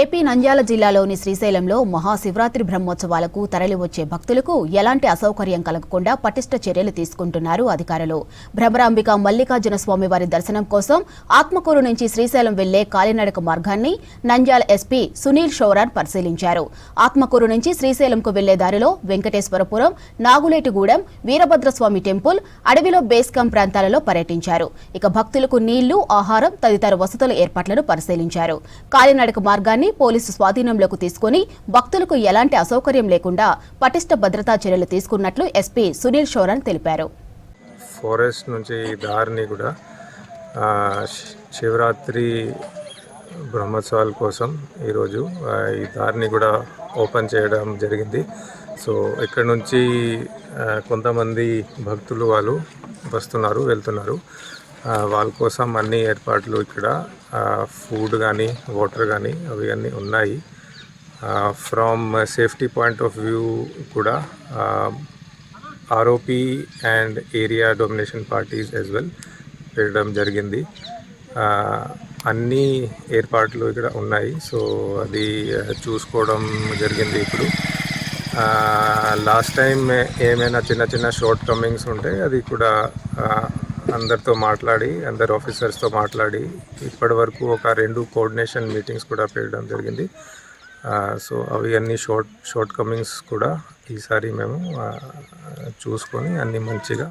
AP Nandyal జిల్లాలోని శ్రీశైలంలో మహాశివరాత్రి బ్రహ్మోత్సవాలకు తరలివచ్చే భక్తులకు ఎలాంటి అసౌకర్యం కలగకుండా పటిష్ట చర్యలు తీసుకుంటున్నారు అధికారులు. భ్రమరాంబిక మల్లికార్జున స్వామి వారి దర్శనం కోసం ఆత్మకూరు నుంచి శ్రీశైలం వెళ్లే కాలినడక మార్గాన్ని నంద్యాల ఎస్పీ సునీల్ షౌరాన్ పరిశీలించారు. ఆత్మకూరు నుంచి శ్రీశైలంకు వెళ్లే దారిలో వెంకటేశ్వరపురం, నాగులేటిగూడెం, వీరభద్రస్వామి టెంపుల్, అడవిలో బేస్ క్యాంప్ ప్రాంతాలలో పర్యటించారు. ఇక భక్తులకు నీళ్లు, ఆహారం తదితర వసతుల ఏర్పాట్లను పరిశీలించారు. కాలినడక మార్గాన్ని పోలీసు స్వాధీనంలోకి తీసుకుని భక్తులకు ఎలాంటి అసౌకర్యం లేకుండా పటిష్ట భద్రతా చర్యలు తీసుకున్నట్లు ఎస్పీ సునీల్ షౌరాన్ తెలిపారు. ఫారెస్ట్ నుంచి దారిని కూడా శివరాత్రి బ్రహ్మోత్సవాల కోసం ఈరోజు ఈ దారిని కూడా ఓపెన్ చేయడం జరిగింది. సో ఇక్కడ నుంచి కొంతమంది భక్తులు వాళ్ళు వస్తున్నారు, వెళ్తున్నారు. వాళ్ళ కోసం అన్ని ఏర్పాట్లు ఇక్కడ ఫుడ్ కానీ, వాటర్ కానీ అవి అన్నీ ఉన్నాయి. From safety point of view కూడా ROP and area domination parties as well పెట్టడం జరిగింది. అన్ని ఏర్పాట్లు ఇక్కడ ఉన్నాయి. సో అది చూసుకోవడం జరిగింది. ఇప్పుడు లాస్ట్ టైం ఏమైనా చిన్న చిన్న షార్ట్ కమింగ్స్ ఉంటే అది కూడా అందరితో మాట్లాడి, అందరు ఆఫీసర్స్తో మాట్లాడి ఇప్పటి వరకు ఒక 2 కోఆర్డినేషన్ మీటింగ్స్ కూడా పెట్టడం జరిగింది. సో అవి అన్ని షార్ట్ కమింగ్స్ కూడా ఈసారి మేము చూసుకొని అన్ని మంచిగా